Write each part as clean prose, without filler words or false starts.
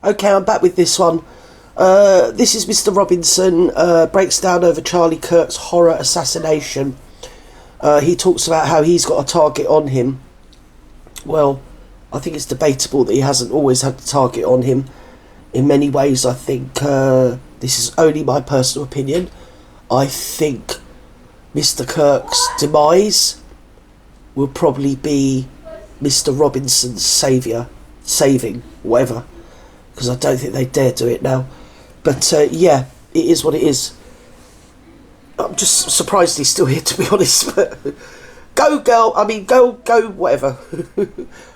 Okay, I'm back with this one. This is Mr. Robinson, breaks down over Charlie Kirk's horror assassination. He talks about how he's got a target on him. Well, I think it's debatable that he hasn't always had the target on him. In many ways, I think, this is only my personal opinion, I think Mr. Kirk's demise will probably be Mr. Robinson's saving, whatever. Because I don't think they dare do it now. But yeah, it is what it is. I'm just surprised he's still here, to be honest. But go, girl. I mean, go, whatever.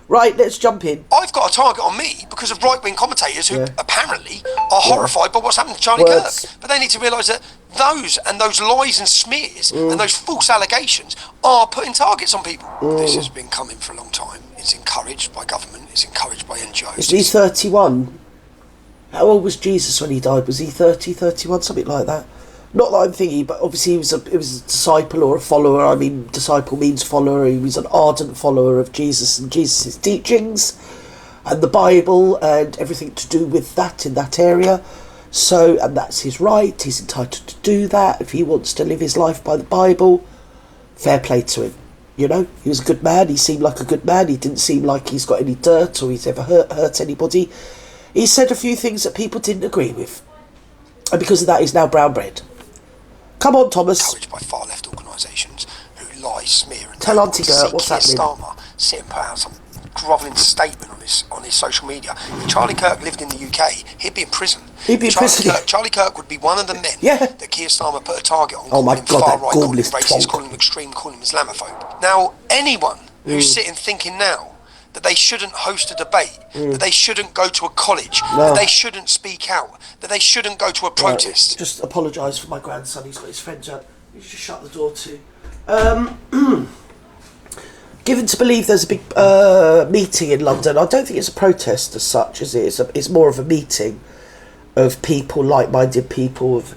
Right, let's jump in. I've got a target on me because of right-wing commentators who apparently are horrified by what's happened to Charlie Kirk. But they need to realise that those lies and smears and those false allegations are putting targets on people. This has been coming for a long time. It's encouraged by government. It's encouraged by NGOs. Is he 31? How old was Jesus when he died? Was he 30, 31, something like that? Not that I'm thinking, but obviously he was a disciple or a follower. I mean, disciple means follower. He was an ardent follower of Jesus and Jesus' teachings and the Bible and everything to do with that in that area. So, and that's his right. He's entitled to do that. If he wants to live his life by the Bible, fair play to him. You know, he was a good man. He seemed like a good man. He didn't seem like he's got any dirt or he's ever hurt anybody. He said a few things that people didn't agree with. And because of that, he's now brown bread. Come on, Thomas. Encouraged by far-left organisations who lie, smear and tell Auntie Gert what's happening. Starmer sit and put out some grovelling statement on his social media. If Charlie Kirk lived in the UK, he'd be in prison. He'd be in prison. Charlie Kirk would be one of the men that Keir Starmer put a target on. Oh my God, that far-right, calling him racist, calling him extreme, calling him Islamophobe. Now, anyone who's sitting thinking now that they shouldn't host a debate, that they shouldn't go to a college, that they shouldn't speak out, that they shouldn't go to a protest. Just apologise for my grandson, he's got his friends out. You should shut the door too. Given to believe there's a big meeting in London. I don't think it's a protest as such, is it? It's more of a meeting of people, like-minded people of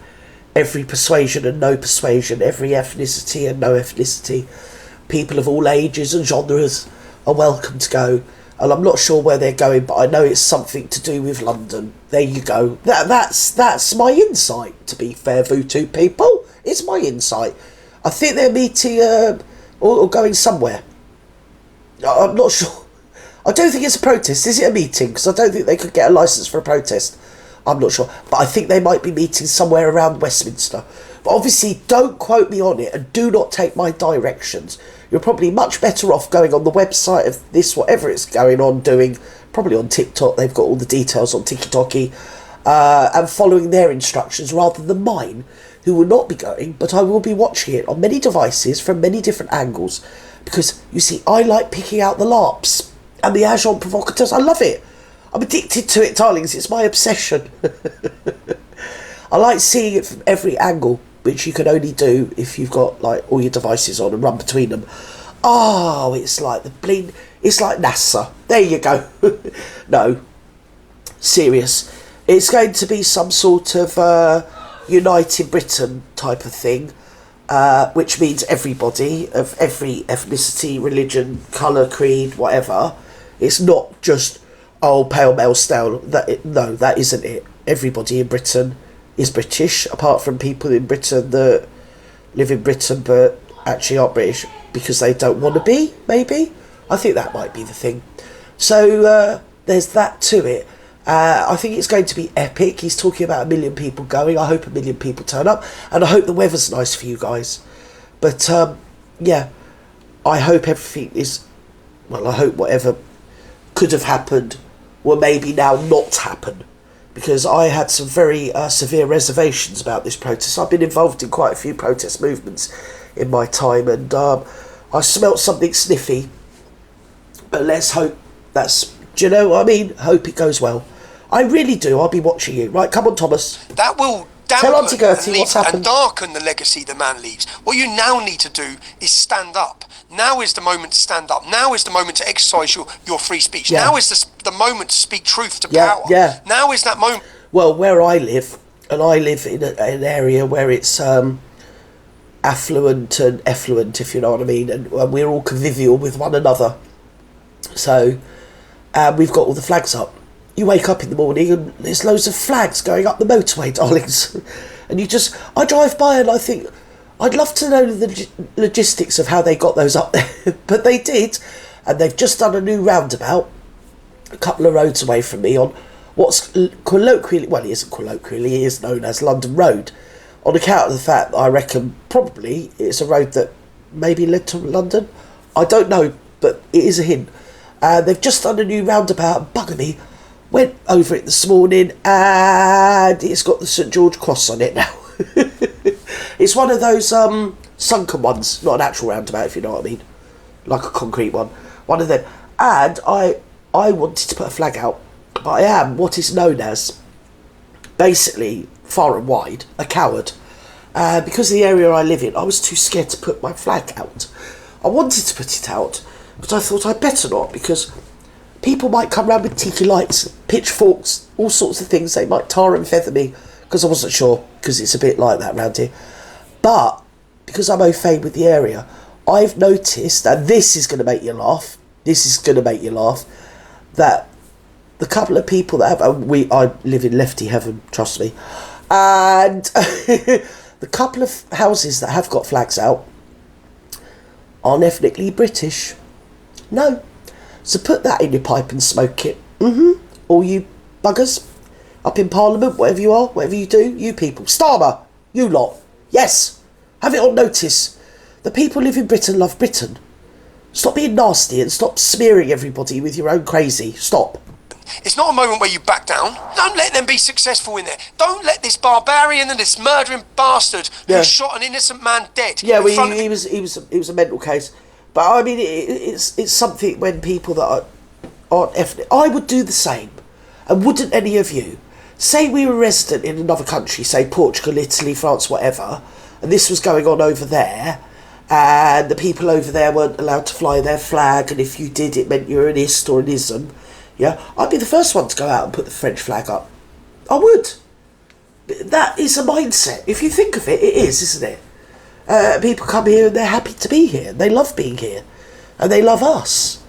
every persuasion and no persuasion, every ethnicity and no ethnicity. People of all ages and genres are welcome to go, and I'm not sure where they're going, but I know it's something to do with London. There you go. That's my insight, to be fair, Voodoo people. It's my insight. I think they're meeting or going somewhere. I'm not sure. I don't think it's a protest. Is it a meeting? Because I don't think they could get a licence for a protest. I'm not sure. But I think they might be meeting somewhere around Westminster. But obviously, don't quote me on it and do not take my directions. You're probably much better off going on the website of this, whatever it's going on doing, probably on TikTok. They've got all the details on TikTok, and following their instructions rather than mine, who will not be going, but I will be watching it on many devices from many different angles. Because, you see, I like picking out the LARPs and the agent provocateurs. I love it. I'm addicted to it, darlings. It's my obsession. I like seeing it from every angle, which you can only do if you've got like all your devices on and run between them. Oh, it's like it's like NASA. There you go. No, serious. It's going to be some sort of United Britain type of thing, which means everybody of every ethnicity, religion, colour, creed, whatever. It's not just pale male style. No, that isn't it. Everybody in Britain is British, apart from people in Britain that live in Britain but actually aren't British because they don't want to be, maybe. I think that might be the thing. So there's that to it. I think it's going to be epic. He's talking about 1 million people going. I hope 1 million people turn up, and I hope the weather's nice for you guys. But yeah, I hope everything is, well, I hope whatever could have happened will maybe now not happen. Because I had some very severe reservations about this protest. I've been involved in quite a few protest movements in my time, and I smelt something sniffy. But let's hope do you know what I mean? Hope it goes well. I really do. I'll be watching you. Right, come on, Thomas. That will tell Auntie Gertie what's happened and darken the legacy the man leaves. What you now need to do is stand up. Now is the moment to stand up. Now is the moment to exercise your free speech. Yeah. Now is the moment to speak truth to power. Yeah. Now is that moment. Well, where I live, and I live in an area where it's affluent and effluent, if you know what I mean, and we're all convivial with one another. So we've got all the flags up. you wake up in the morning and there's loads of flags going up the motorway, darlings. And I drive by and I think, I'd love to know the logistics of how they got those up there. But they did. And they've just done a new roundabout, a couple of roads away from me, on what's colloquially, well, it isn't colloquially, it is known as London Road, on account of the fact that I reckon probably it's a road that maybe led to London. I don't know, but it is a hint. They've just done a new roundabout, bugger me. Went over it this morning and it's got the St George Cross on it now. It's one of those sunken ones, not an actual roundabout, if you know what I mean. Like a concrete one. One of them. And I wanted to put a flag out, but I am what is known as, basically, far and wide, a coward. Because of the area I live in, I was too scared to put my flag out. I wanted to put it out, but I thought I'd better not, because people might come round with tiki lights, pitchforks, all sorts of things. They might tar and feather me, because I wasn't sure, because it's a bit like that round here. But, because I'm au fait with the area, I've noticed, and this is going to make you laugh, that the couple of people that have, I live in lefty heaven, trust me, and the couple of houses that have got flags out aren't ethnically British. No. So put that in your pipe and smoke it. All you buggers up in Parliament, whatever you are, whatever you do, you people. Starmer, you lot. Yes. Have it on notice. The people who live in Britain love Britain. Stop being nasty and stop smearing everybody with your own crazy. Stop. It's not a moment where you back down. Don't let them be successful in there. Don't let this barbarian and this murdering bastard who shot an innocent man dead. Yeah, well, he was a mental case. But I mean, it's something when people that aren't ethnic. I would do the same, and wouldn't any of you? Say we were resident in another country, say Portugal, Italy, France, whatever, and this was going on over there, and the people over there weren't allowed to fly their flag, and if you did, it meant you were an ist or an ism. Yeah, I'd be the first one to go out and put the French flag up. I would. That is a mindset. If you think of it, it is, isn't it? People come here and they're happy to be here. They love being here. And they love us.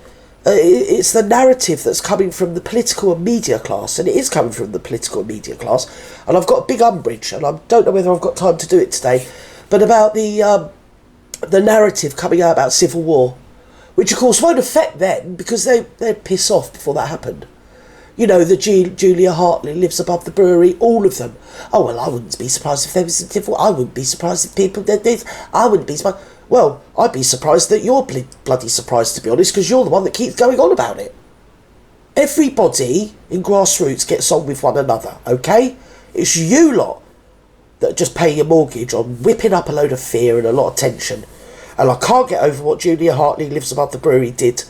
It's the narrative that's coming from the political and media class. And it is coming from the political and media class. And I've got a big umbrage. And I don't know whether I've got time to do it today. But about the narrative coming out about civil war. Which, of course, won't affect them because they'd piss off before that happened. You know, the Julia Hartley lives above the brewery, all of them. Oh, well, I wouldn't be surprised if there was a different... I wouldn't be surprised if people did this. I wouldn't be surprised... Well, I'd be surprised that you're bloody surprised, to be honest, because you're the one that keeps going on about it. Everybody in grassroots gets on with one another, okay? It's you lot that just pay your mortgage on whipping up a load of fear and a lot of tension. And I can't get over what Julia Hartley lives above the brewery did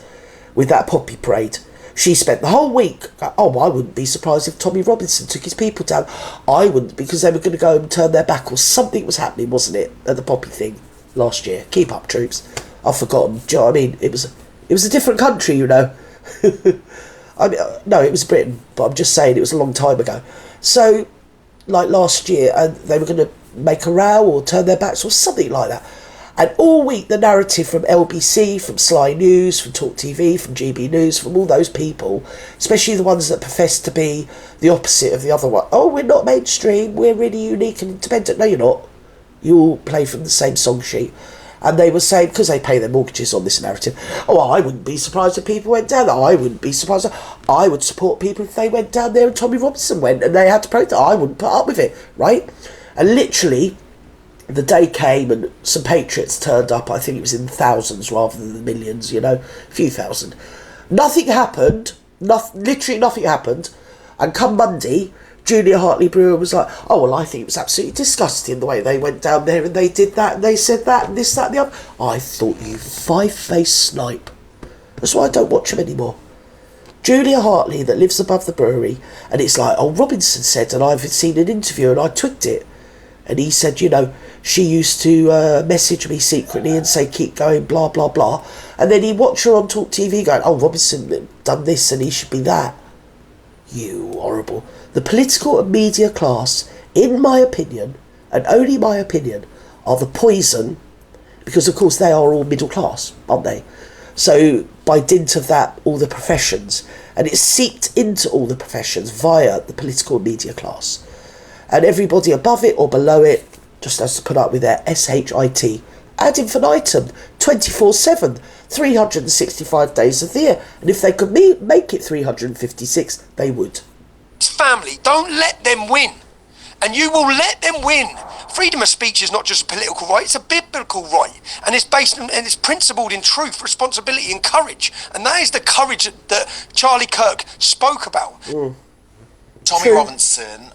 with that poppy parade. She spent the whole week, oh, I wouldn't be surprised if Tommy Robinson took his people down. I wouldn't, because they were going to go and turn their back, or something was happening, wasn't it, at the poppy thing last year. Keep up, troops. I've forgotten. Do you know what I mean? It was a different country, you know. I mean, no, it was Britain, but I'm just saying it was a long time ago. So, like last year, and they were going to make a row or turn their backs or something like that. And all week, the narrative from LBC, from Sly News, from Talk TV, from GB News, from all those people, especially the ones that profess to be the opposite of the other one. Oh, we're not mainstream, we're really unique and independent. No, you're not. You all play from the same song sheet. And they were saying, because they pay their mortgages on this narrative, oh, I wouldn't be surprised if people went down there. I wouldn't be surprised. I would support people if they went down there and Tommy Robinson went and they had to protest. I wouldn't put up with it, right? And literally... the day came and some patriots turned up. I think it was in thousands rather than the millions, you know, a few thousand. Nothing happened. Literally nothing happened. And come Monday, Julia Hartley Brewer was like, oh, well, I think it was absolutely disgusting the way they went down there and they did that and they said that and this, that and the other. I thought, you five-faced snipe. That's why I don't watch them anymore. Julia Hartley that lives above the brewery, and it's like, oh, Robinson said, and I've seen an interview and I twigged it. And he said, you know, she used to message me secretly and say, keep going, blah, blah, blah. And then he'd watch her on Talk TV going, oh, Robinson done this and he should be that. You horrible. The political and media class, in my opinion, and only my opinion, are the poison, because, of course, they are all middle class, aren't they? So by dint of that, all the professions, and it's seeped into all the professions via the political and media class. And everybody above it or below it just has to put up with their SHIT ad infinitum, 24/7, 365 days of the year. And if they could make it 356, they would. Family, don't let them win. And you will let them win. Freedom of speech is not just a political right, it's a biblical right. And it's based on, and it's principled in truth, responsibility and courage. And that is the courage that Charlie Kirk spoke about. Tommy Robinson,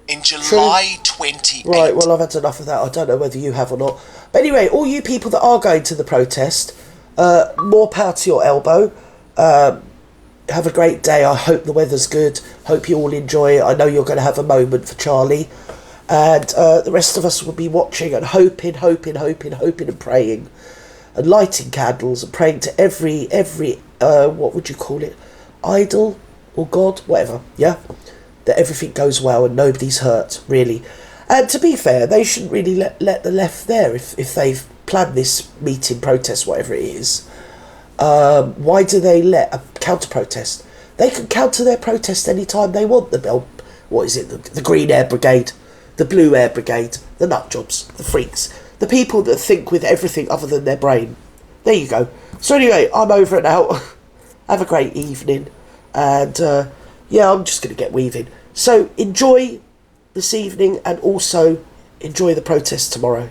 in July 28. Right, well, I've had enough of that. I don't know whether you have or not. But anyway, all you people that are going to the protest, more power to your elbow. Have a great day. I hope the weather's good. Hope you all enjoy it. I know you're going to have a moment for Charlie. And the rest of us will be watching and hoping and praying. And lighting candles and praying to every what would you call it? Idol or God? Whatever, yeah? That everything goes well and nobody's hurt, really. And to be fair, they shouldn't really let the left there if they've planned this meeting, protest, whatever it is. Why do they let a counter-protest? They can counter their protest anytime they want. The Green Air Brigade, the Blue Air Brigade, the nutjobs, the freaks, the people that think with everything other than their brain. There you go. So anyway, I'm over and out. Have a great evening. And I'm just going to get weaving. So enjoy this evening and also enjoy the protest tomorrow.